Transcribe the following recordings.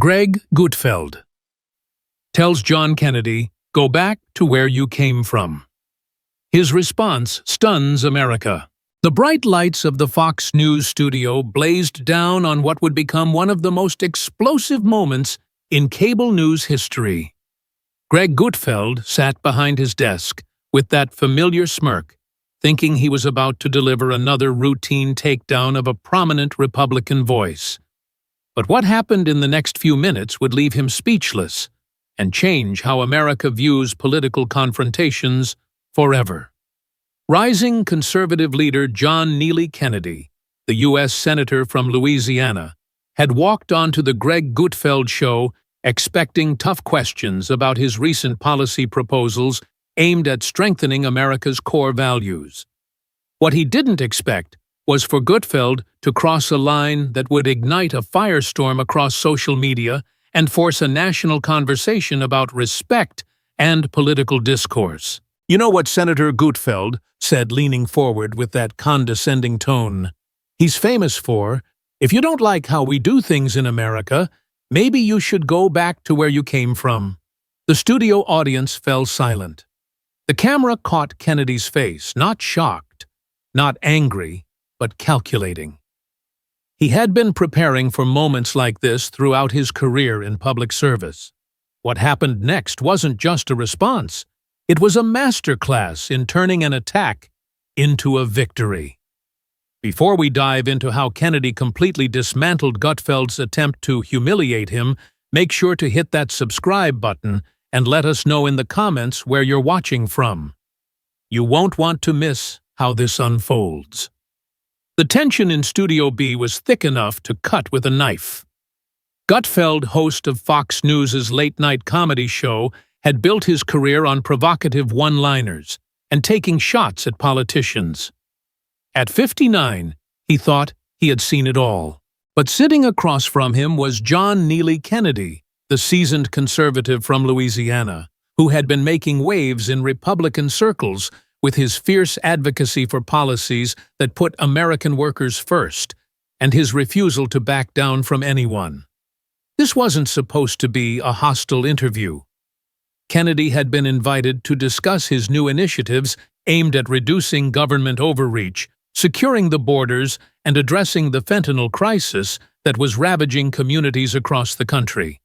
Greg Gutfeld tells John Kennedy, "Go back to where you came from." His response stuns America. The bright lights of the Fox News studio blazed down on what would become one of the most explosive moments in cable news history. Greg Gutfeld sat behind his desk with that familiar smirk, thinking he was about to deliver another routine takedown of a prominent Republican voice. But what happened in the next few minutes would leave him speechless and change how America views political confrontations forever. Rising conservative leader John Neely Kennedy, the U.S. Senator from Louisiana, had walked onto the Greg Gutfeld show expecting tough questions about his recent policy proposals aimed at strengthening America's core values. What he didn't expect was for Gutfeld to cross a line that would ignite a firestorm across social media and force a national conversation about respect and political discourse. "You know what Senator Gutfeld said, leaning forward with that condescending tone? He's famous for, if you don't like how we do things in America, maybe you should go back to where you came from." The studio audience fell silent. The camera caught Kennedy's face, not shocked, not angry, but calculating. He had been preparing for moments like this throughout his career in public service. What happened next wasn't just a response. It was a masterclass in turning an attack into a victory. Before we dive into how Kennedy completely dismantled Gutfeld's attempt to humiliate him, make sure to hit that subscribe button and let us know in the comments where you're watching from. You won't want to miss how this unfolds. The tension in Studio B was thick enough to cut with a knife. Gutfeld, host of Fox News' late-night comedy show, had built his career on provocative one-liners and taking shots at politicians. At 59, he thought he had seen it all. But sitting across from him was John Neely Kennedy, the seasoned conservative from Louisiana, who had been making waves in Republican circles with his fierce advocacy for policies that put American workers first, and his refusal to back down from anyone. This wasn't supposed to be a hostile interview. Kennedy had been invited to discuss his new initiatives aimed at reducing government overreach, securing the borders, and addressing the fentanyl crisis that was ravaging communities across the country.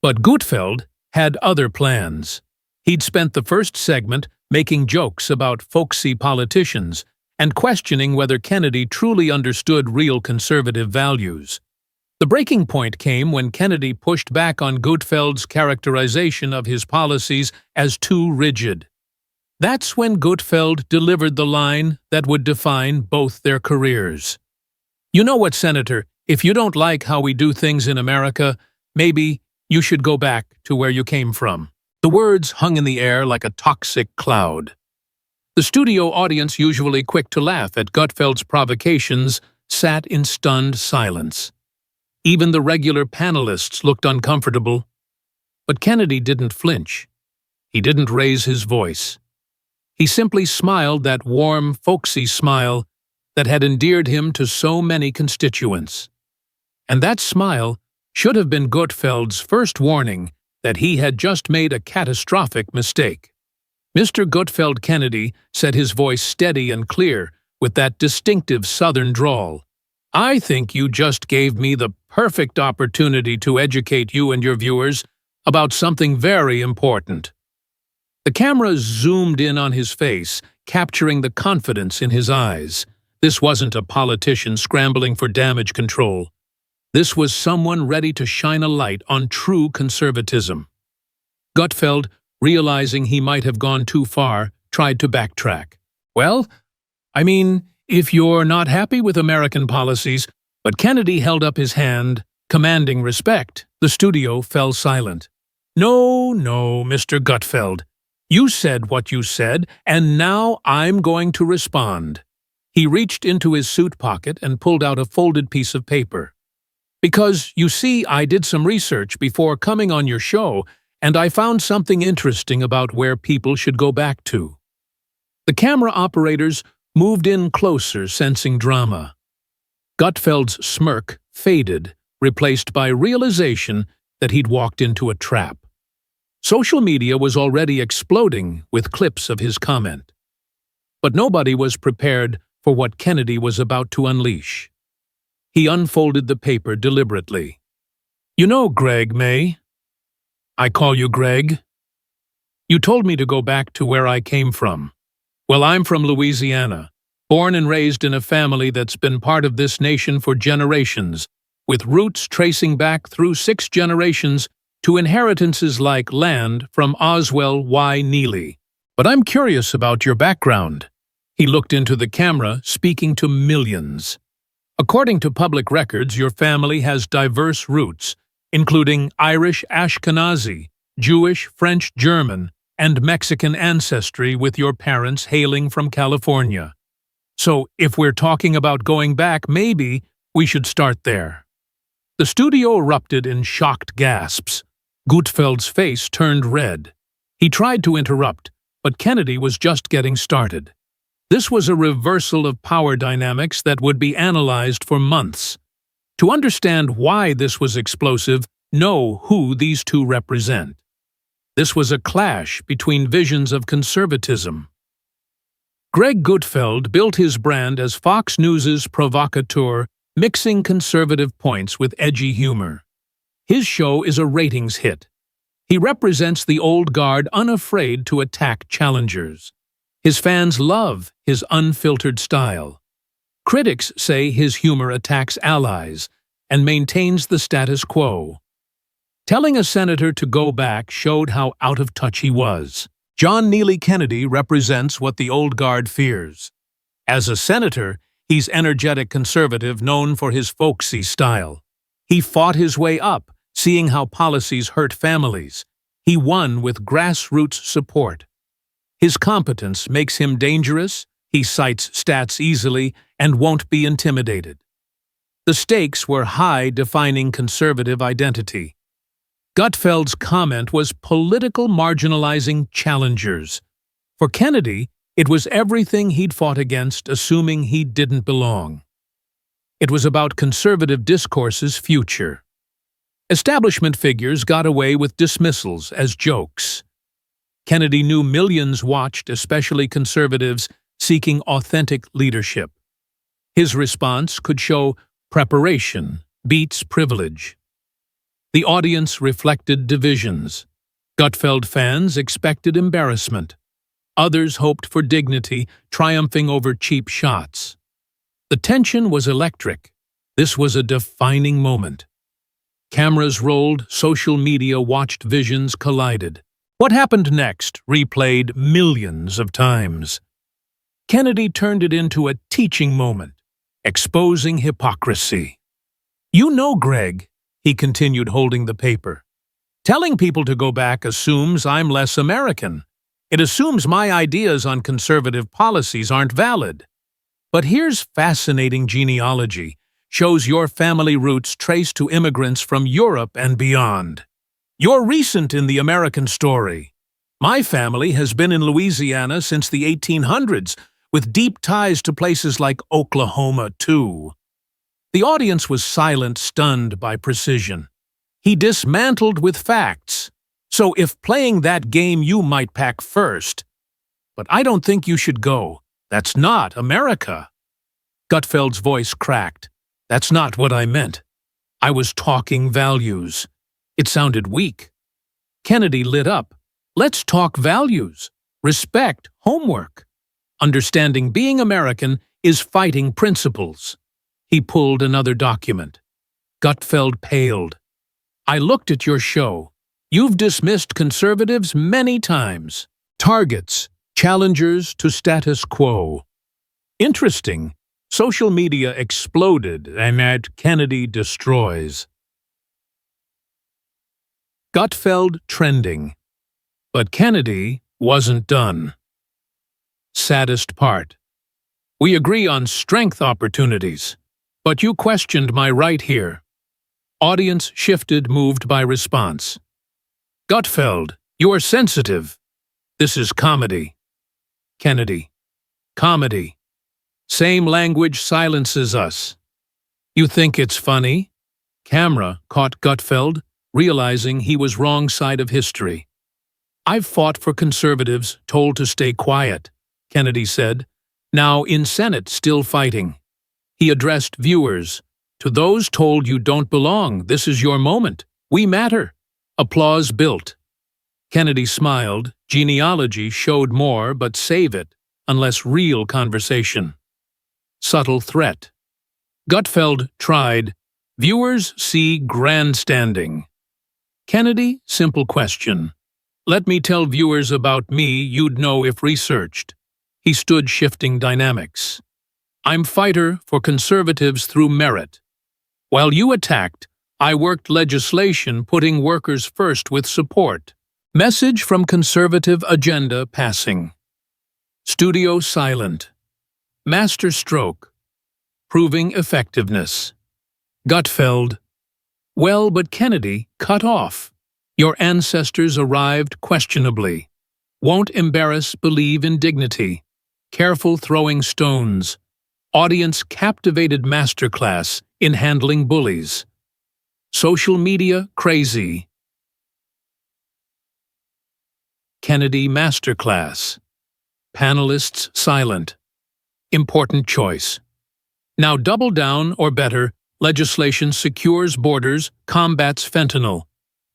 But Gutfeld had other plans. He'd spent the first segment making jokes about folksy politicians and questioning whether Kennedy truly understood real conservative values. The breaking point came when Kennedy pushed back on Gutfeld's characterization of his policies as too rigid. That's when Gutfeld delivered the line that would define both their careers. "You know what, Senator, if you don't like how we do things in America, maybe you should go back to where you came from." The words hung in the air like a toxic cloud. The studio audience, usually quick to laugh at Gutfeld's provocations, sat in stunned silence. Even the regular panelists looked uncomfortable. But Kennedy didn't flinch. He didn't raise his voice. He simply smiled that warm, folksy smile that had endeared him to so many constituents. And that smile should have been Gutfeld's first warning that he had just made a catastrophic mistake. Mr. Gutfeld Kennedy said, his voice steady and clear, with that distinctive Southern drawl, "I think you just gave me the perfect opportunity to educate you and your viewers about something very important." The camera zoomed in on his face, capturing the confidence in his eyes. This wasn't a politician scrambling for damage control. This was someone ready to shine a light on true conservatism. Gutfeld, realizing he might have gone too far, tried to backtrack. "Well, I mean, if you're not happy with American policies," but Kennedy held up his hand, commanding respect. The studio fell silent. No, Mr. Gutfeld. You said what you said, and now I'm going to respond." He reached into his suit pocket and pulled out a folded piece of paper. "Because, you see, I did some research before coming on your show, and I found something interesting about where people should go back to." The camera operators moved in closer, sensing drama. Gutfeld's smirk faded, replaced by realization that he'd walked into a trap. Social media was already exploding with clips of his comment. But nobody was prepared for what Kennedy was about to unleash. He unfolded the paper deliberately. "You know, Greg May. I call you Greg. You told me to go back to where I came from. Well, I'm from Louisiana, born and raised in a family that's been part of this nation for generations, with roots tracing back through 6 generations to inheritances like land from Oswell Y. Neely. But I'm curious about your background." He looked into the camera, speaking to millions. "According to public records, your family has diverse roots, including Irish Ashkenazi, Jewish, French, German, and Mexican ancestry, with your parents hailing from California. So, if we're talking about going back, maybe we should start there." The studio erupted in shocked gasps. Gutfeld's face turned red. He tried to interrupt, but Kennedy was just getting started. This was a reversal of power dynamics that would be analyzed for months. To understand why this was explosive, know who these two represent. This was a clash between visions of conservatism. Greg Gutfeld built his brand as Fox News's provocateur, mixing conservative points with edgy humor. His show is a ratings hit. He represents the old guard, unafraid to attack challengers. His fans love his unfiltered style. Critics say his humor attacks allies and maintains the status quo. Telling a senator to go back showed how out of touch he was. John Neely Kennedy represents what the old guard fears. As a senator, he's energetic conservative known for his folksy style. He fought his way up, seeing how policies hurt families. He won with grassroots support. His competence makes him dangerous, he cites stats easily, and won't be intimidated. The stakes were high, defining conservative identity. Gutfeld's comment was political, marginalizing challengers. For Kennedy, it was everything he'd fought against, assuming he didn't belong. It was about conservative discourse's future. Establishment figures got away with dismissals as jokes. Kennedy knew millions watched, especially conservatives, seeking authentic leadership. His response could show preparation beats privilege. The audience reflected divisions. Gutfeld fans expected embarrassment. Others hoped for dignity, triumphing over cheap shots. The tension was electric. This was a defining moment. Cameras rolled, social media watched, visions collided. What happened next replayed millions of times. Kennedy turned it into a teaching moment, exposing hypocrisy. "You know, Greg," he continued, holding the paper, "telling people to go back assumes I'm less American. It assumes my ideas on conservative policies aren't valid. But here's fascinating genealogy. Shows your family roots trace to immigrants from Europe and beyond. You're recent in the American story. My family has been in Louisiana since the 1800s, with deep ties to places like Oklahoma, too." The audience was silent, stunned by precision. He dismantled with facts. "So if playing that game, you might pack first. But I don't think you should go. That's not America." Gutfeld's voice cracked. "That's not what I meant. I was talking values." It sounded weak. Kennedy lit up. "Let's talk values. Respect, homework. Understanding being American is fighting principles." He pulled another document. Gutfeld paled. "I looked at your show. You've dismissed conservatives many times. Targets, challengers to status quo." Interesting. Social media exploded, and that Kennedy destroys. Gutfeld trending. But Kennedy wasn't done. Saddest part. "We agree on strength opportunities, but you questioned my right here." Audience shifted, moved by response. "Gutfeld, you are sensitive. This is comedy." Kennedy. "Comedy. Same language silences us. You think it's funny?" Camera caught Gutfeld, realizing he was wrong side of history. "I've fought for conservatives told to stay quiet," Kennedy said, now in Senate still fighting. He addressed viewers, "To those told you don't belong, this is your moment. We matter." Applause built. Kennedy smiled. Genealogy showed more, but save it, unless real conversation. Subtle threat. Gutfeld tried. Viewers see grandstanding. Kennedy, simple question. "Let me tell viewers about me you'd know if researched." He stood shifting dynamics. "I'm fighter for conservatives through merit. While you attacked, I worked legislation putting workers first with support." Message from conservative agenda passing. Studio silent. Master stroke. Proving effectiveness. Gutfeld. "Well, but Kennedy, cut off. Your ancestors arrived questionably. Won't embarrass, believe in dignity. Careful throwing stones. Audience captivated masterclass in handling bullies. Social media crazy. Kennedy masterclass. Panelists silent. Important choice. Now double down, or better, legislation secures borders, combats fentanyl.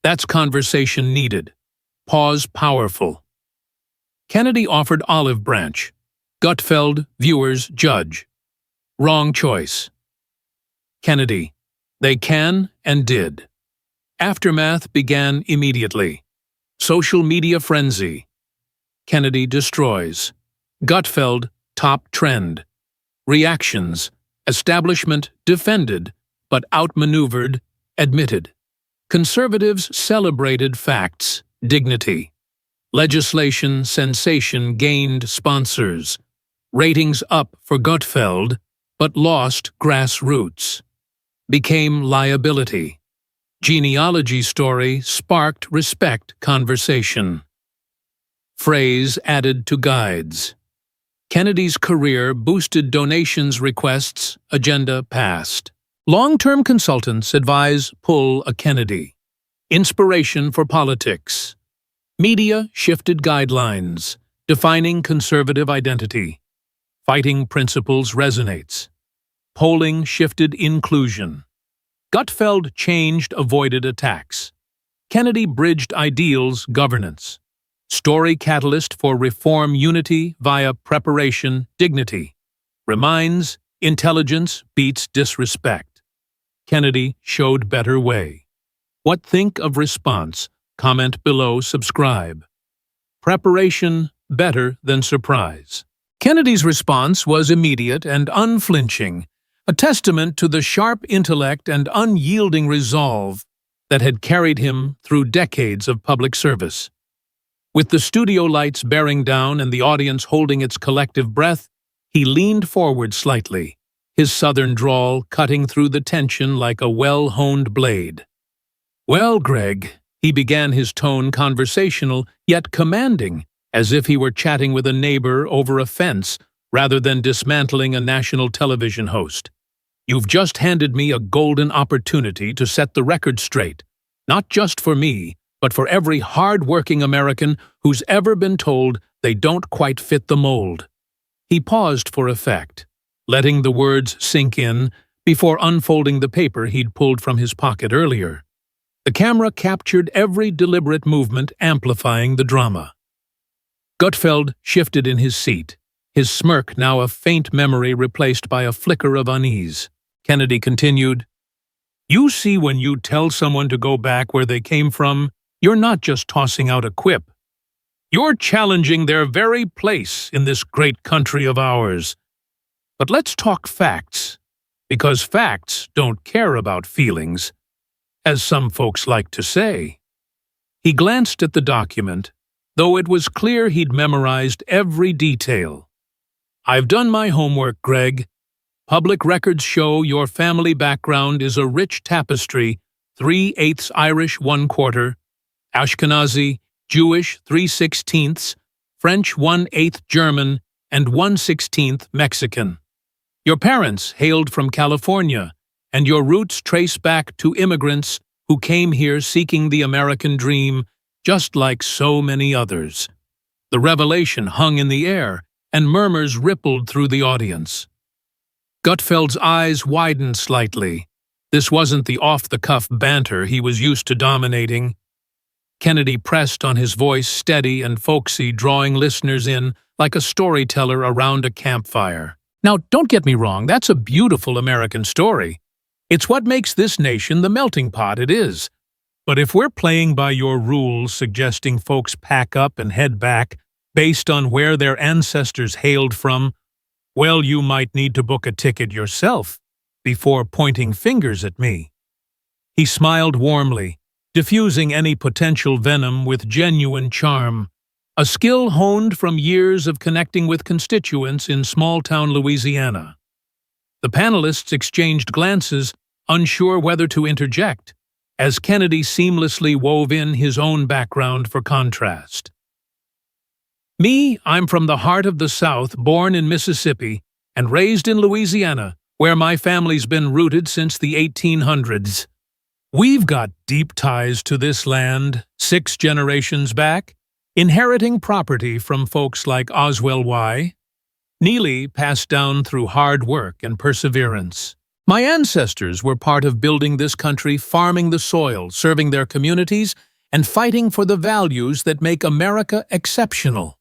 That's conversation needed. Pause powerful. Kennedy offered olive branch. Gutfeld, viewers judge. Wrong choice. Kennedy. They can and did. Aftermath began immediately. Social media frenzy. Kennedy destroys. Gutfeld, top trend. Reactions. Establishment defended, but outmaneuvered, admitted. Conservatives celebrated facts, dignity. Legislation sensation gained sponsors. Ratings up for Gutfeld, but lost grassroots. Became liability. Genealogy story sparked respect conversation. Phrase added to guides. Kennedy's career boosted donations requests, agenda passed. Long-term consultants advise pull a Kennedy. Inspiration for politics. Media shifted guidelines, defining conservative identity. Fighting principles resonates. Polling shifted inclusion. Gutfeld changed avoided attacks. Kennedy bridged ideals governance. Story catalyst for reform unity via preparation dignity. Reminds intelligence beats disrespect. Kennedy showed better way. What think of response? Comment below, subscribe. Preparation better than surprise. Kennedy's response was immediate and unflinching, a testament to the sharp intellect and unyielding resolve that had carried him through decades of public service. With the studio lights bearing down and the audience holding its collective breath, he leaned forward slightly, his southern drawl cutting through the tension like a well-honed blade. "Well, Greg," he began, his tone conversational yet commanding, as if he were chatting with a neighbor over a fence rather than dismantling a national television host. "You've just handed me a golden opportunity to set the record straight, not just for me, but for every hard-working American who's ever been told they don't quite fit the mold." He paused for effect, letting the words sink in before unfolding the paper he'd pulled from his pocket earlier. The camera captured every deliberate movement, amplifying the drama. Gutfeld shifted in his seat, his smirk now a faint memory replaced by a flicker of unease. Kennedy continued, "You see, when you tell someone to go back where they came from, you're not just tossing out a quip. You're challenging their very place in this great country of ours. But let's talk facts, because facts don't care about feelings, as some folks like to say." He glanced at the document, though it was clear he'd memorized every detail. "I've done my homework, Greg. Public records show your family background is a rich tapestry, 3/8 Irish, 1/4, Ashkenazi, Jewish 3/16, French 1/8 German, and 1/16 Mexican. Your parents hailed from California, and your roots trace back to immigrants who came here seeking the American dream, just like so many others. The revelation hung in the air, and murmurs rippled through the audience. Gutfeld's eyes widened slightly. This wasn't the off-the-cuff banter he was used to dominating. Kennedy pressed on his voice, steady and folksy, drawing listeners in like a storyteller around a campfire. Now, don't get me wrong, that's a beautiful American story. It's what makes this nation the melting pot it is. But if we're playing by your rules, suggesting folks pack up and head back based on where their ancestors hailed from, well, you might need to book a ticket yourself before pointing fingers at me. He smiled warmly, diffusing any potential venom with genuine charm, a skill honed from years of connecting with constituents in small-town Louisiana. The panelists exchanged glances, unsure whether to interject, as Kennedy seamlessly wove in his own background for contrast. Me, I'm from the heart of the South, born in Mississippi and raised in Louisiana, where my family's been rooted since the 1800s. We've got deep ties to this land, 6 generations back, inheriting property from folks like Oswell Y. Neely passed down through hard work and perseverance. My ancestors were part of building this country, farming the soil, serving their communities, and fighting for the values that make America exceptional.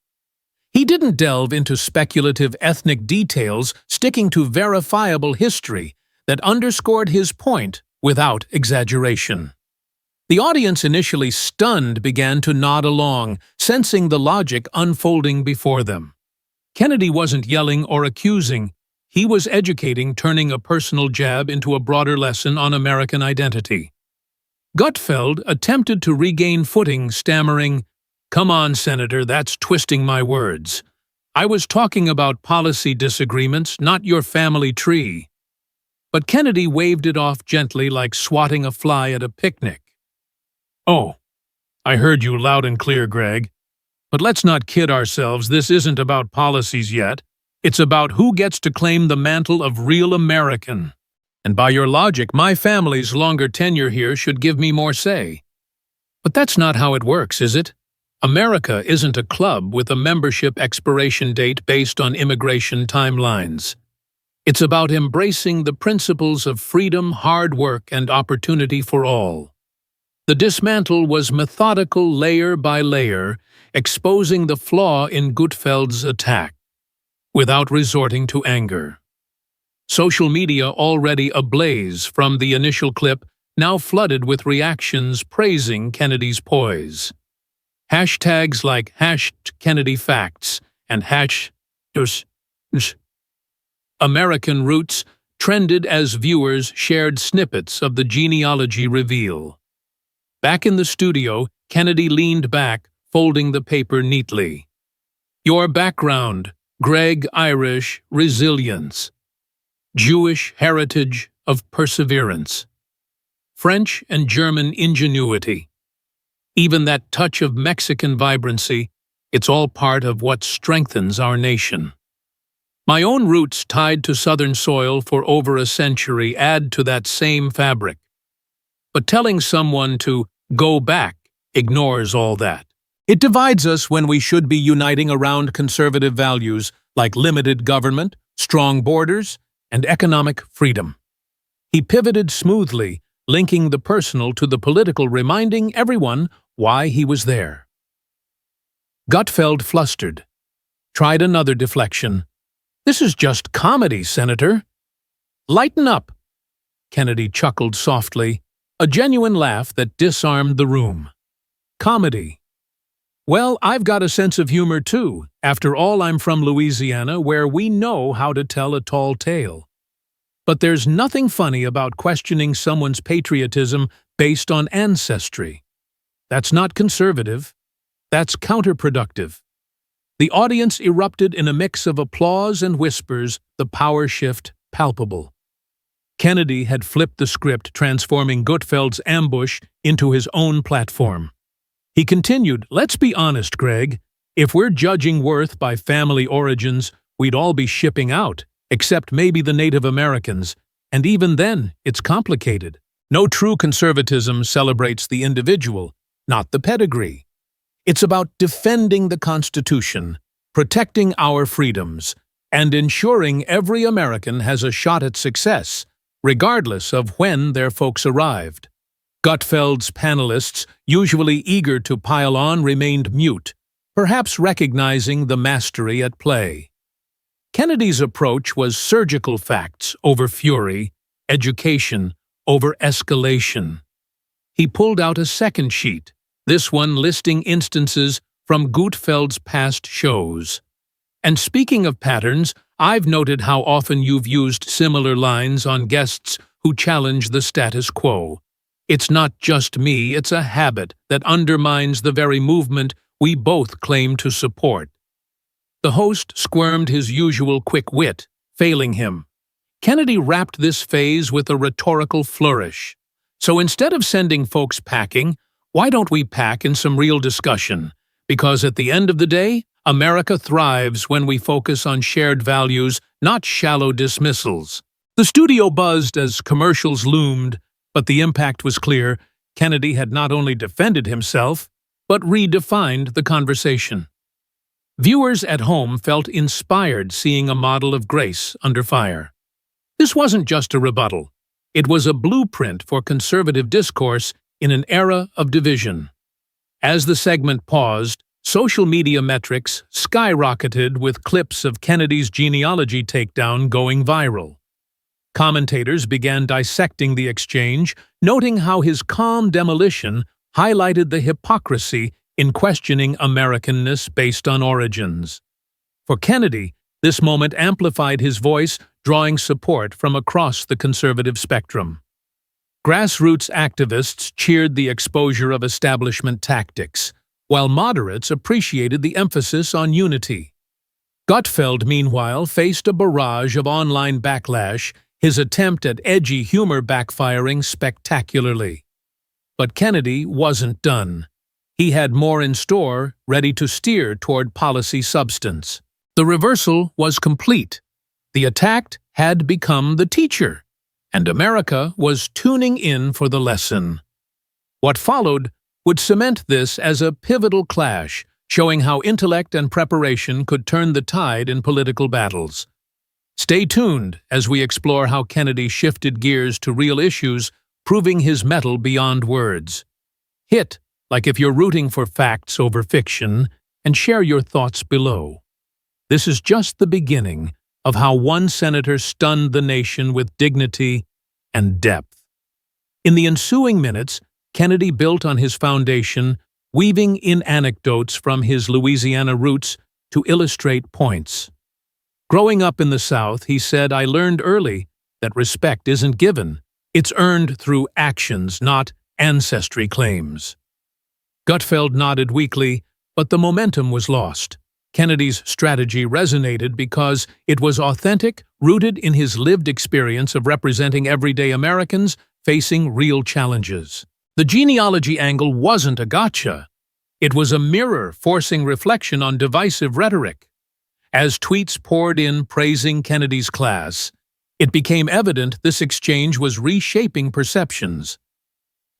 He didn't delve into speculative ethnic details, sticking to verifiable history that underscored his point without exaggeration. The audience, initially stunned, began to nod along, sensing the logic unfolding before them. Kennedy wasn't yelling or accusing. He was educating, turning a personal jab into a broader lesson on American identity. Gutfeld attempted to regain footing, stammering, "Come on, Senator, that's twisting my words. I was talking about policy disagreements, not your family tree." But Kennedy waved it off gently, like swatting a fly at a picnic. "Oh, I heard you loud and clear, Greg. But let's not kid ourselves, this isn't about policies yet. It's about who gets to claim the mantle of real American. And by your logic, my family's longer tenure here should give me more say. But that's not how it works, is it? America isn't a club with a membership expiration date based on immigration timelines. It's about embracing the principles of freedom, hard work, and opportunity for all." The dismantle was methodical, layer by layer, exposing the flaw in Gutfeld's attack, without resorting to anger. Social media, already ablaze from the initial clip, now flooded with reactions praising Kennedy's poise. Hashtags like #KennedyFacts and #American Roots trended as viewers shared snippets of the genealogy reveal. Back in the studio, Kennedy leaned back, folding the paper neatly. "Your background: Greg, Irish, resilience. Jewish heritage of perseverance. French and German ingenuity. Even that touch of Mexican vibrancy, it's all part of what strengthens our nation. My own roots tied to Southern soil for over a century add to that same fabric. But telling someone to go back ignores all that. It divides us when we should be uniting around conservative values like limited government, strong borders, and economic freedom." He pivoted smoothly, linking the personal to the political, reminding everyone why he was there. Gutfeld flustered, tried another deflection. "This is just comedy, Senator." "Lighten up," Kennedy chuckled softly, a genuine laugh that disarmed the room. "Comedy. Well, I've got a sense of humor too. After all, I'm from Louisiana, where we know how to tell a tall tale. But there's nothing funny about questioning someone's patriotism based on ancestry. That's not conservative. That's counterproductive." The audience erupted in a mix of applause and whispers, the power shift palpable. Kennedy had flipped the script, transforming Gutfeld's ambush into his own platform. He continued, "Let's be honest, Greg. If we're judging worth by family origins, we'd all be shipping out, except maybe the Native Americans, and even then, it's complicated. No true conservatism celebrates the individual, not the pedigree. It's about defending the Constitution, protecting our freedoms, and ensuring every American has a shot at success, regardless of when their folks arrived. Gutfeld's panelists, usually eager to pile on, remained mute, perhaps recognizing the mastery at play. Kennedy's approach was surgical facts over fury, education over escalation. He pulled out a second sheet, this one listing instances from Gutfeld's past shows. And speaking of patterns, I've noted how often you've used similar lines on guests who challenge the status quo. It's not just me, it's a habit that undermines the very movement we both claim to support. The host squirmed his usual quick wit, failing him. Kennedy wrapped this phase with a rhetorical flourish. So instead of sending folks packing, why don't we pack in some real discussion? Because at the end of the day, America thrives when we focus on shared values, not shallow dismissals. The studio buzzed as commercials loomed, but the impact was clear. Kennedy had not only defended himself, but redefined the conversation. Viewers at home felt inspired seeing a model of grace under fire. This wasn't just a rebuttal. It was a blueprint for conservative discourse in an era of division. As the segment paused, social media metrics skyrocketed with clips of Kennedy's genealogy takedown going viral. Commentators began dissecting the exchange, noting how his calm demolition highlighted the hypocrisy in questioning Americanness based on origins. For Kennedy, this moment amplified his voice, drawing support from across the conservative spectrum. Grassroots activists cheered the exposure of establishment tactics, while moderates appreciated the emphasis on unity. Gutfeld, meanwhile, faced a barrage of online backlash, his attempt at edgy humor backfiring spectacularly. But Kennedy wasn't done. He had more in store, ready to steer toward policy substance. The reversal was complete. The attacked had become the teacher, and America was tuning in for the lesson. What followed would cement this as a pivotal clash, showing how intellect and preparation could turn the tide in political battles. Stay tuned as we explore how Kennedy shifted gears to real issues, proving his mettle beyond words. Hit like if you're rooting for facts over fiction, and share your thoughts below. This is just the beginning of how one senator stunned the nation with dignity and depth. In the ensuing minutes, Kennedy built on his foundation, weaving in anecdotes from his Louisiana roots to illustrate points. Growing up in the South, he said, "I learned early that respect isn't given. It's earned through actions, not ancestry claims." Gutfeld nodded weakly, but the momentum was lost. Kennedy's strategy resonated because it was authentic, rooted in his lived experience of representing everyday Americans facing real challenges. The genealogy angle wasn't a gotcha. It was a mirror forcing reflection on divisive rhetoric. As tweets poured in praising Kennedy's class, it became evident this exchange was reshaping perceptions.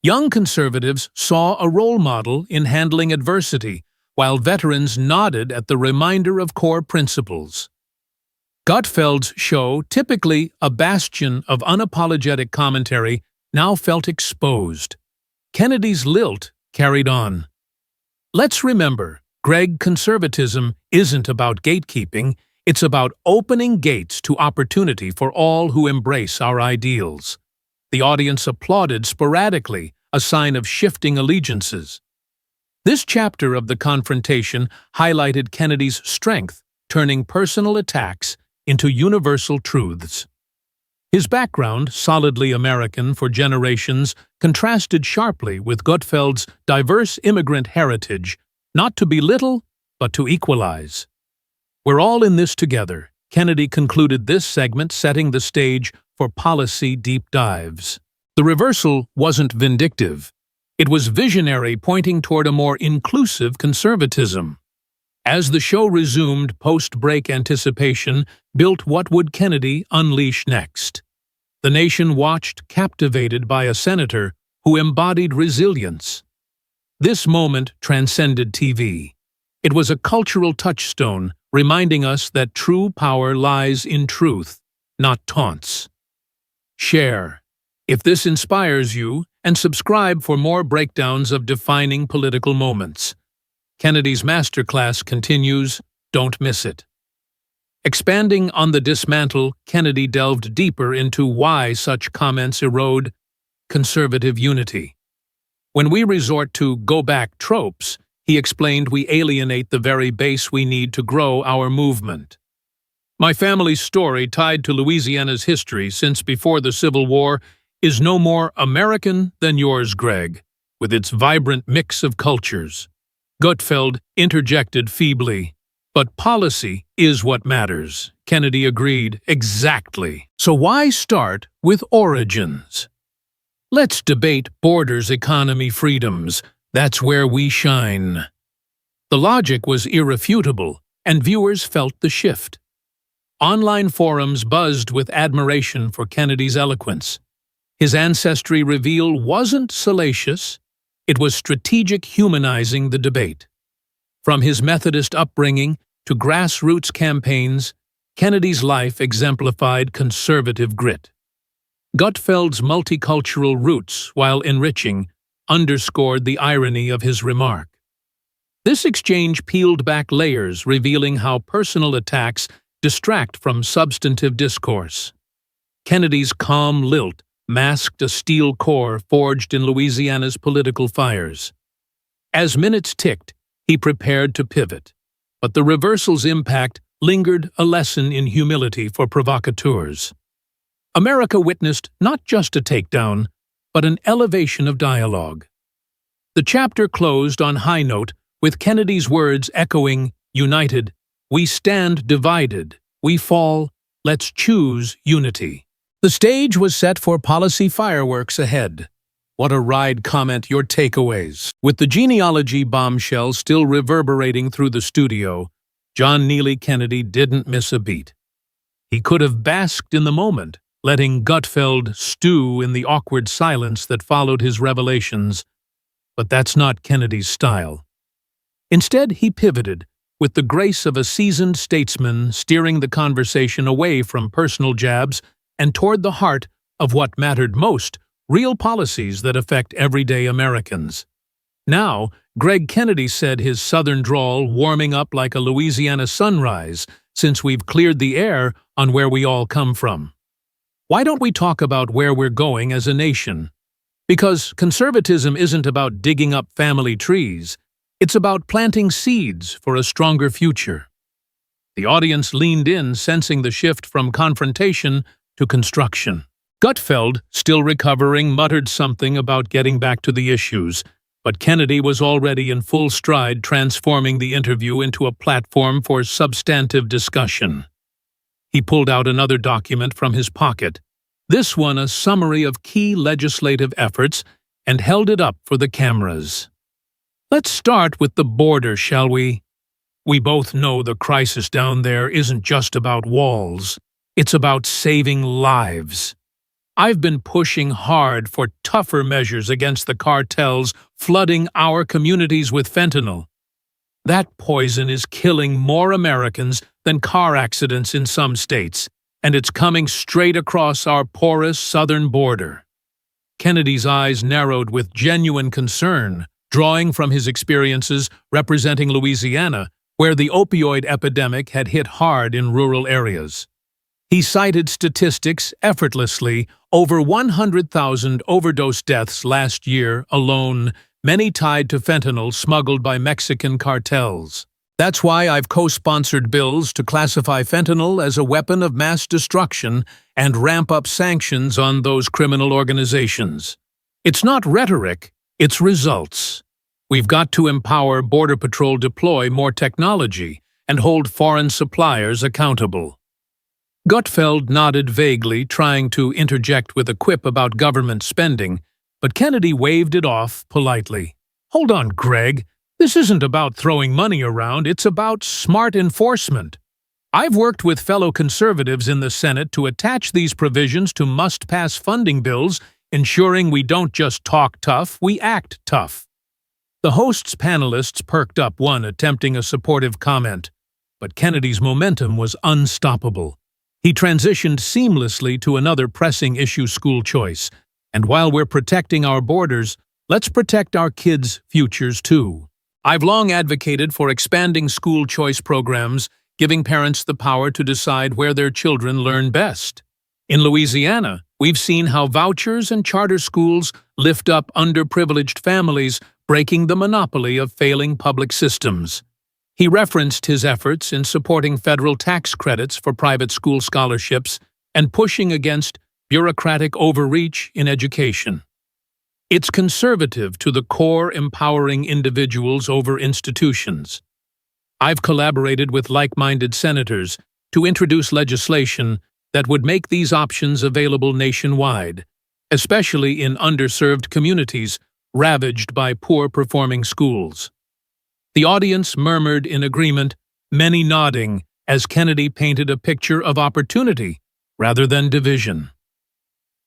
Young conservatives saw a role model in handling adversity, while veterans nodded at the reminder of core principles. Gutfeld's show, typically a bastion of unapologetic commentary, now felt exposed. Kennedy's lilt carried on. Let's remember, conservatism isn't about gatekeeping, it's about opening gates to opportunity for all who embrace our ideals. The audience applauded sporadically, a sign of shifting allegiances. This chapter of the confrontation highlighted Kennedy's strength, turning personal attacks into universal truths. His background, solidly American for generations, contrasted sharply with Gutfeld's diverse immigrant heritage, not to belittle, but to equalize. "We're all in this together," Kennedy concluded this segment, setting the stage for policy deep dives. The reversal wasn't vindictive. It was visionary, pointing toward a more inclusive conservatism. As the show resumed, post-break anticipation built what would Kennedy unleash next. The nation watched, captivated by a senator who embodied resilience. This moment transcended TV. It was a cultural touchstone, reminding us that true power lies in truth, not taunts. Share, if this inspires you, and subscribe for more breakdowns of defining political moments. Kennedy's Masterclass continues. Don't miss it. Expanding on the dismantle, Kennedy delved deeper into why such comments erode conservative unity. When we resort to go-back tropes, he explained we alienate the very base we need to grow our movement. My family's story, tied to Louisiana's history since before the Civil War, is no more American than yours, Greg, with its vibrant mix of cultures. Gutfeld interjected feebly. But policy is what matters. Kennedy agreed. Exactly. So why start with origins? Let's debate borders, economy, freedoms. That's where we shine. The logic was irrefutable, and viewers felt the shift. Online forums buzzed with admiration for Kennedy's eloquence. His ancestry reveal wasn't salacious, it was strategic, humanizing the debate. From his Methodist upbringing to grassroots campaigns, Kennedy's life exemplified conservative grit. Gutfeld's multicultural roots, while enriching, underscored the irony of his remark. This exchange peeled back layers, revealing how personal attacks distract from substantive discourse. Kennedy's calm lilt masked a steel core forged in Louisiana's political fires. As minutes ticked, he prepared to pivot, but the reversal's impact lingered, a lesson in humility for provocateurs. America witnessed not just a takedown, but an elevation of dialogue. The chapter closed on high note, with Kennedy's words echoing, "United, we stand; divided, we fall. Let's choose unity." The stage was set for policy fireworks ahead. What a ride! Comment your takeaways. With the genealogy bombshell still reverberating through the studio, John Neely Kennedy didn't miss a beat. He could have basked in the moment, letting Gutfeld stew in the awkward silence that followed his revelations, but that's not Kennedy's style. Instead, he pivoted, with the grace of a seasoned statesman, steering the conversation away from personal jabs and toward the heart of what mattered most, real policies that affect everyday Americans. Now, Greg Kennedy said, his southern drawl warming up like a Louisiana sunrise, since we've cleared the air on where we all come from. Why don't we talk about where we're going as a nation? Because conservatism isn't about digging up family trees, it's about planting seeds for a stronger future. The audience leaned in, sensing the shift from confrontation to construction. Gutfeld, still recovering, muttered something about getting back to the issues, but Kennedy was already in full stride, transforming the interview into a platform for substantive discussion. He pulled out another document from his pocket, this one a summary of key legislative efforts, and held it up for the cameras. Let's start with the border, shall we? We both know the crisis down there isn't just about walls. It's about saving lives. I've been pushing hard for tougher measures against the cartels flooding our communities with fentanyl. That poison is killing more Americans than car accidents in some states, and it's coming straight across our porous southern border. Kennedy's eyes narrowed with genuine concern, drawing from his experiences representing Louisiana, where the opioid epidemic had hit hard in rural areas. He cited statistics effortlessly: over 100,000 overdose deaths last year alone, many tied to fentanyl smuggled by Mexican cartels. That's why I've co-sponsored bills to classify fentanyl as a weapon of mass destruction and ramp up sanctions on those criminal organizations. It's not rhetoric, it's results. We've got to empower Border Patrol, deploy more technology, and hold foreign suppliers accountable. Gutfeld nodded vaguely, trying to interject with a quip about government spending, but Kennedy waved it off politely. Hold on, Greg. This isn't about throwing money around, it's about smart enforcement. I've worked with fellow conservatives in the Senate to attach these provisions to must-pass funding bills, ensuring we don't just talk tough, we act tough. The host's panelists perked up, one attempting a supportive comment, but Kennedy's momentum was unstoppable. He transitioned seamlessly to another pressing issue: school choice. And while we're protecting our borders, let's protect our kids' futures too. I've long advocated for expanding school choice programs, giving parents the power to decide where their children learn best. In Louisiana, we've seen how vouchers and charter schools lift up underprivileged families, breaking the monopoly of failing public systems. He referenced his efforts in supporting federal tax credits for private school scholarships and pushing against bureaucratic overreach in education. It's conservative to the core, empowering individuals over institutions. I've collaborated with like-minded senators to introduce legislation that would make these options available nationwide, especially in underserved communities ravaged by poor-performing schools. The audience murmured in agreement, many nodding, as Kennedy painted a picture of opportunity rather than division.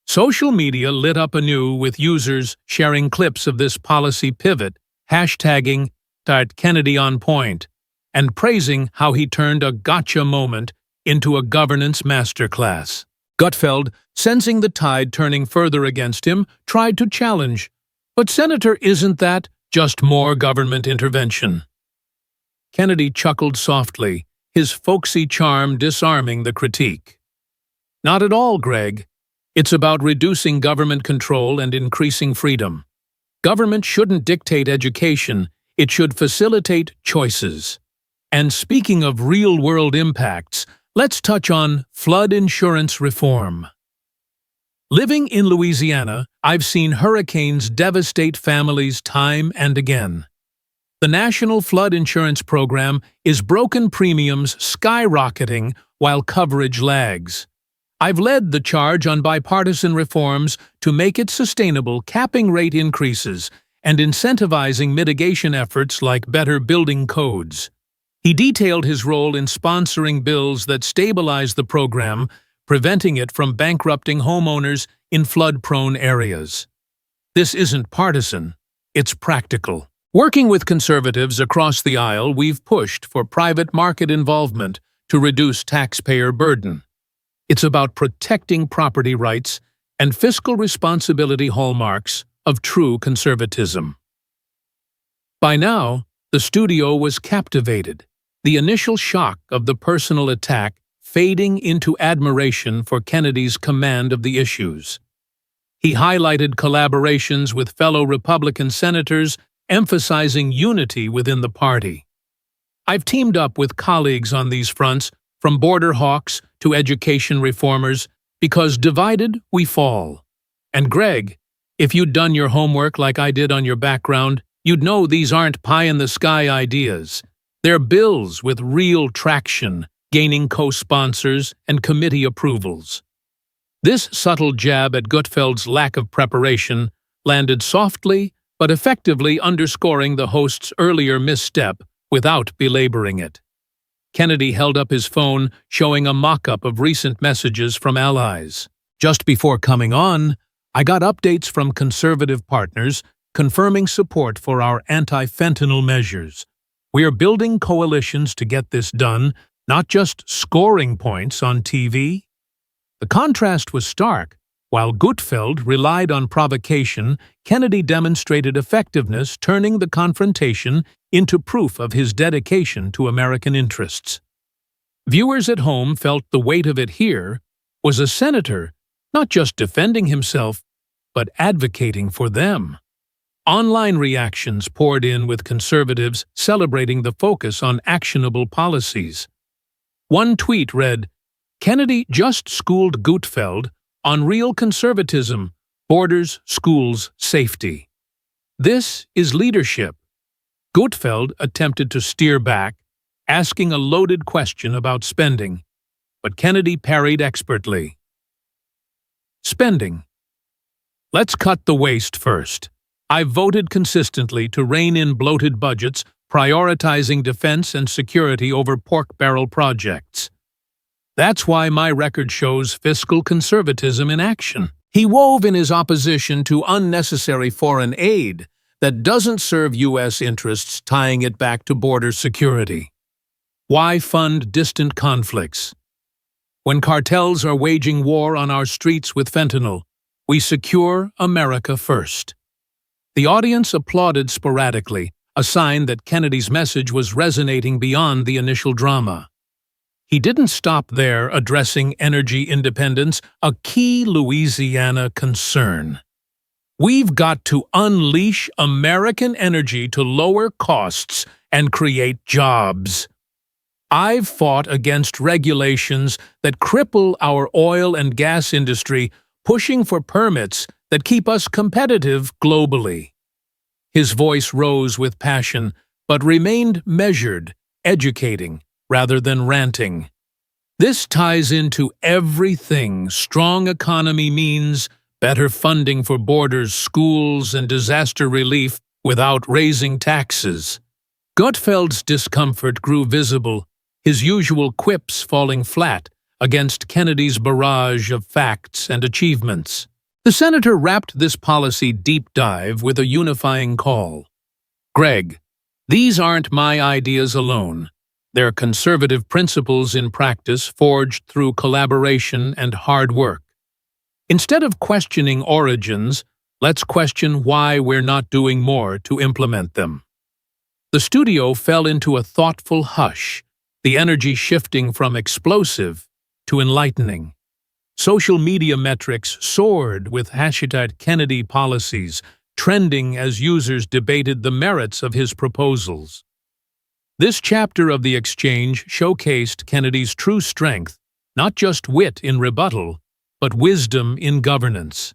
Social media lit up anew, with users sharing clips of this policy pivot, hashtagging #KennedyOnPoint, and praising how he turned a gotcha moment into a governance masterclass. Gutfeld, sensing the tide turning further against him, tried to challenge, "But Senator, isn't that just more government intervention?" Kennedy chuckled softly, his folksy charm disarming the critique. "Not at all, Greg. It's about reducing government control and increasing freedom. Government shouldn't dictate education, it should facilitate choices." And speaking of real-world impacts, let's touch on flood insurance reform. Living in Louisiana, I've seen hurricanes devastate families time and again. The National Flood Insurance Program is broken premiums skyrocketing while coverage lags. I've led the charge on bipartisan reforms to make it sustainable, capping rate increases and incentivizing mitigation efforts like better building codes. He detailed his role in sponsoring bills that stabilize the program, preventing it from bankrupting homeowners in flood-prone areas. This isn't partisan, it's practical. Working with conservatives across the aisle, we've pushed for private market involvement to reduce taxpayer burden. It's about protecting property rights and fiscal responsibility, hallmarks of true conservatism. By now, the studio was captivated, the initial shock of the personal attack fading into admiration for Kennedy's command of the issues. He highlighted collaborations with fellow Republican senators, emphasizing unity within the party. "I've teamed up with colleagues on these fronts, from border hawks to education reformers, because divided we fall. And Greg, if you'd done your homework like I did on your background, you'd know these aren't pie-in-the-sky ideas. They're bills with real traction, gaining co-sponsors and committee approvals." This subtle jab at Gutfeld's lack of preparation landed softly but effectively, underscoring the host's earlier misstep without belaboring it. Kennedy held up his phone, showing a mock-up of recent messages from allies. "Just before coming on, I got updates from conservative partners confirming support for our anti-fentanyl measures. We are building coalitions to get this done, not just scoring points on TV." The contrast was stark. While Gutfeld relied on provocation, Kennedy demonstrated effectiveness, turning the confrontation into proof of his dedication to American interests. Viewers at home felt the weight of it. Here was a senator not just defending himself, but advocating for them. Online reactions poured in, with conservatives celebrating the focus on actionable policies. One tweet read, "Kennedy just schooled Gutfeld on real conservatism, borders, schools, safety." This is leadership. Gutfeld attempted to steer back, asking a loaded question about spending, but Kennedy parried expertly. "Spending. Let's cut the waste first. I've voted consistently to rein in bloated budgets, prioritizing defense and security over pork barrel projects. That's why my record shows fiscal conservatism in action. He wove in his opposition to unnecessary foreign aid that doesn't serve U.S. interests, tying it back to border security. Why fund distant conflicts? When cartels are waging war on our streets with fentanyl, we secure America first. The audience applauded sporadically, a sign that Kennedy's message was resonating beyond the initial drama. He didn't stop there, addressing energy independence, a key Louisiana concern. We've got to unleash American energy to lower costs and create jobs. I've fought against regulations that cripple our oil and gas industry, pushing for permits that keep us competitive globally. His voice rose with passion, but remained measured, educating, rather than ranting. This ties into everything. Strong economy means better funding for borders, schools, and disaster relief without raising taxes. Gutfeld's discomfort grew visible, his usual quips falling flat against Kennedy's barrage of facts and achievements. The senator wrapped this policy deep dive with a unifying call. Greg, these aren't my ideas alone. They're conservative principles in practice forged through collaboration and hard work. Instead of questioning origins, let's question why we're not doing more to implement them. The studio fell into a thoughtful hush, the energy shifting from explosive to enlightening. Social media metrics soared with #Kennedy policies, trending as users debated the merits of his proposals. This chapter of the exchange showcased Kennedy's true strength, not just wit in rebuttal, but wisdom in governance.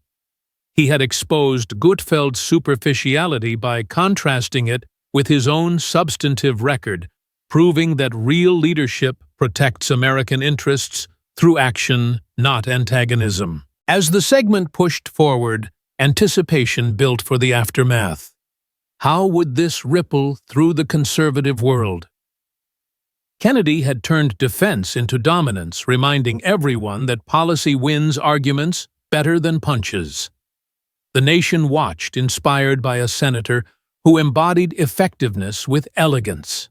He had exposed Gutfeld's superficiality by contrasting it with his own substantive record, proving that real leadership protects American interests through action, not antagonism. As the segment pushed forward, anticipation built for the aftermath. How would this ripple through the conservative world? Kennedy had turned defense into dominance, reminding everyone that policy wins arguments better than punches. The nation watched, inspired by a senator who embodied effectiveness with elegance.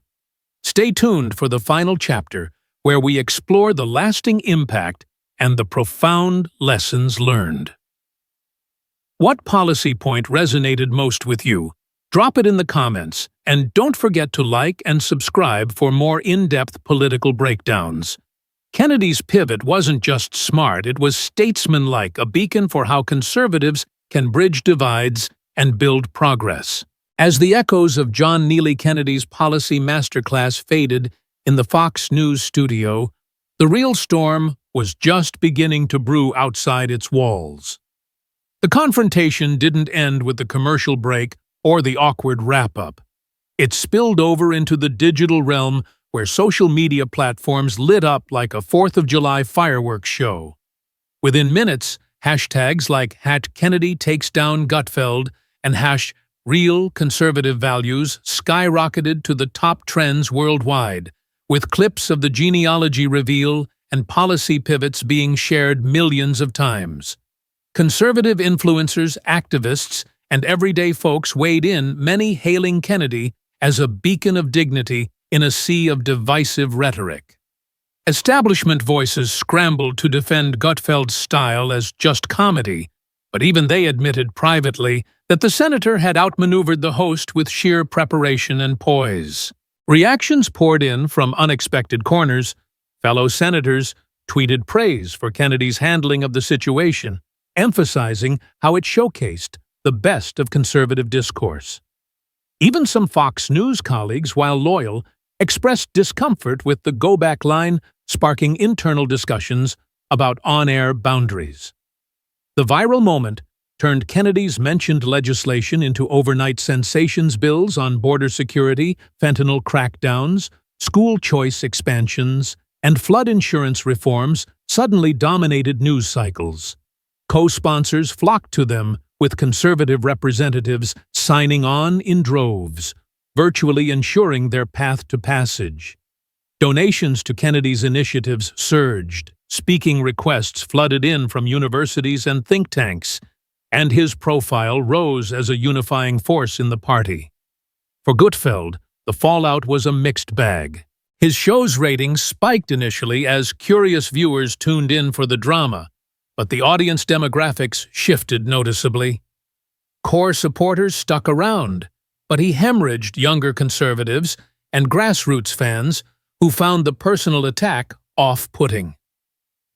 Stay tuned for the final chapter, where we explore the lasting impact and the profound lessons learned. What policy point resonated most with you? Drop it in the comments, and don't forget to like and subscribe for more in-depth political breakdowns. Kennedy's pivot wasn't just smart, it was statesmanlike, a beacon for how conservatives can bridge divides and build progress. As the echoes of John Neely Kennedy's policy masterclass faded in the Fox News studio, the real storm was just beginning to brew outside its walls. The confrontation didn't end with the commercial break or the awkward wrap-up. It spilled over into the digital realm, where social media platforms lit up like a 4th of July fireworks show. Within minutes, hashtags like #Kennedy takes down Gutfeld and #Real conservative values skyrocketed to the top trends worldwide, with clips of the genealogy reveal and policy pivots being shared millions of times. Conservative influencers, activists, and everyday folks weighed in, many hailing Kennedy as a beacon of dignity in a sea of divisive rhetoric. Establishment voices scrambled to defend Gutfeld's style as just comedy, but even they admitted privately that the senator had outmaneuvered the host with sheer preparation and poise. Reactions poured in from unexpected corners. Fellow senators tweeted praise for Kennedy's handling of the situation, emphasizing how it showcased the best of conservative discourse. Even some Fox News colleagues, while loyal, expressed discomfort with the go-back line, sparking internal discussions about on-air boundaries. The viral moment turned Kennedy's mentioned legislation into overnight sensations. Bills on border security, fentanyl crackdowns, school choice expansions, and flood insurance reforms suddenly dominated news cycles. Co-sponsors flocked to them, with conservative representatives signing on in droves. virtually ensuring their path to passage. Donations to Kennedy's initiatives surged, speaking requests flooded in from universities and think tanks, and his profile rose as a unifying force in the party. For Gutfeld, the fallout was a mixed bag. His show's ratings spiked initially as curious viewers tuned in for the drama, but the audience demographics shifted noticeably. Core supporters stuck around, but he hemorrhaged younger conservatives and grassroots fans who found the personal attack off-putting.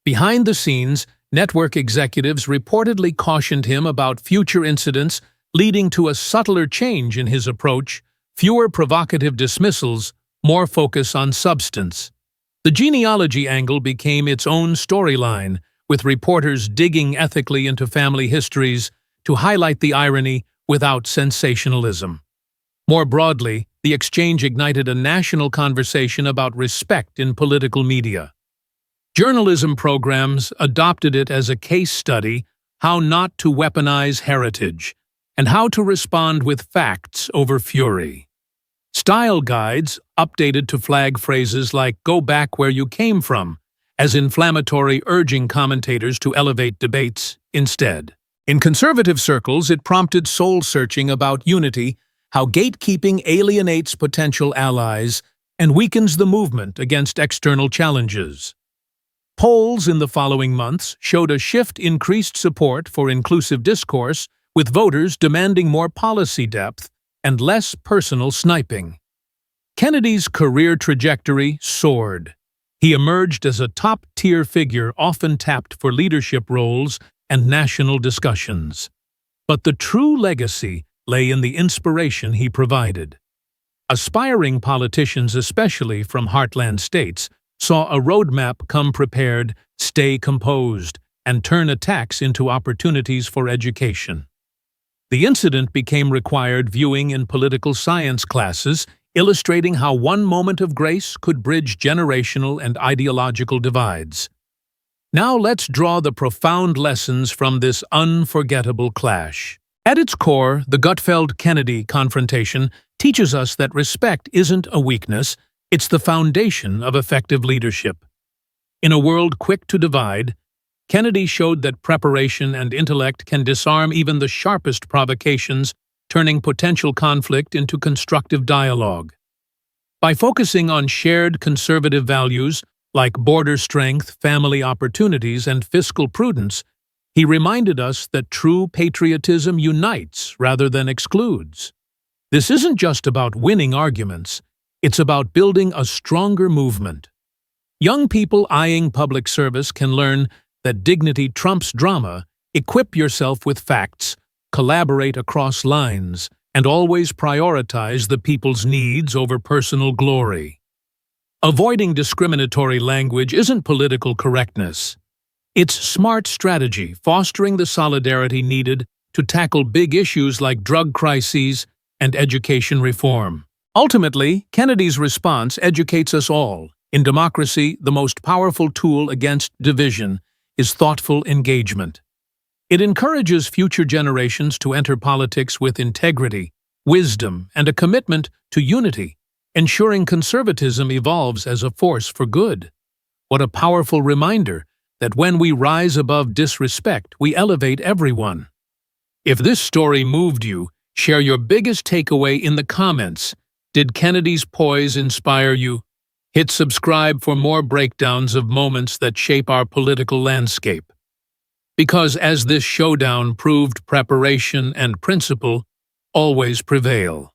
Behind the scenes, network executives reportedly cautioned him about future incidents, leading to a subtler change in his approach: fewer provocative dismissals, more focus on substance. The genealogy angle became its own storyline, with reporters digging ethically into family histories to highlight the irony without sensationalism. More broadly, the exchange ignited a national conversation about respect in political media. Journalism programs adopted it as a case study: how not to weaponize heritage, and how to respond with facts over fury. Style guides updated to flag phrases like "go back where you came from," as inflammatory, urging commentators to elevate debates instead. In conservative circles, it prompted soul-searching about unity, how gatekeeping alienates potential allies and weakens the movement against external challenges. Polls in the following months showed a shift in increased support for inclusive discourse, with voters demanding more policy depth and less personal sniping. Kennedy's career trajectory soared. He emerged as a top-tier figure often tapped for leadership roles and national discussions. But the true legacy lay in the inspiration he provided. Aspiring politicians, especially from heartland states, saw a roadmap: come prepared, stay composed, and turn attacks into opportunities for education. The incident became required viewing in political science classes, illustrating how one moment of grace could bridge generational and ideological divides. Now let's draw the profound lessons from this unforgettable clash. At its core, the Gutfeld-Kennedy confrontation teaches us that respect isn't a weakness, it's the foundation of effective leadership. In a world quick to divide, Kennedy showed that preparation and intellect can disarm even the sharpest provocations, turning potential conflict into constructive dialogue. By focusing on shared conservative values like border strength, family opportunities, and fiscal prudence, he reminded us that true patriotism unites rather than excludes. This isn't just about winning arguments, it's about building a stronger movement. Young people eyeing public service can learn that dignity trumps drama. Equip yourself with facts, collaborate across lines, and always prioritize the people's needs over personal glory. Avoiding discriminatory language isn't political correctness. It's smart strategy, fostering the solidarity needed to tackle big issues like drug crises and education reform. Ultimately, Kennedy's response educates us all. In democracy, the most powerful tool against division is thoughtful engagement. It encourages future generations to enter politics with integrity, wisdom, and a commitment to unity, ensuring conservatism evolves as a force for good. What a powerful reminder that when we rise above disrespect, we elevate everyone. If this story moved you, share your biggest takeaway in the comments. Did Kennedy's poise inspire you? Hit subscribe for more breakdowns of moments that shape our political landscape. Because as this showdown proved, preparation and principle always prevail.